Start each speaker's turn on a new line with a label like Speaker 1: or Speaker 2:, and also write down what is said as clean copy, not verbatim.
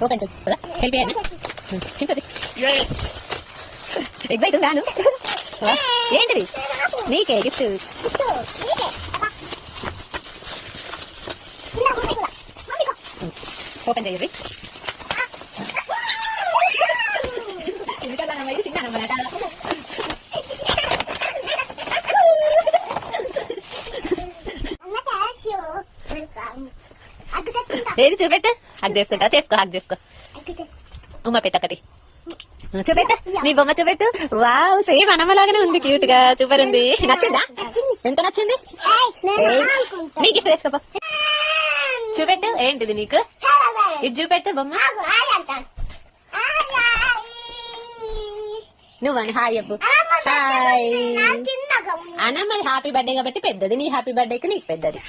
Speaker 1: open చేయి కదా help చేయనా చింపది ఎగ్జైట్ ఉన్నాను ఏంటిది నీకే గిఫ్ట్ ఓపెన్ చేయండి ఏది చూపెట్ట హక్ చేసుకుంటా చేసుకో హక్ చేసుకో ఉమ్మ పెట్ట ఒకటి చూపెట్ట నీ బొమ్మ చూపెట్టు వావ్ సేమ్ అన్నమ్మలాగానే ఉంది క్యూట్ గా సూపర్ ఉంది నచ్చిందా ఎంత నచ్చింది నీ గిఫ్ట్ తెచ్చుకోపో చూపెట్టు ఏంటిది నీకు ఇది చూపెట్టు బొమ్మ నువ్వని హాయ్ అబ్బు హాయ్ అన్నమ్మది హ్యాపీ బర్త్డే కాబట్టి పెద్దది నీ హ్యాపీ బర్త్డేకి నీకు పెద్దది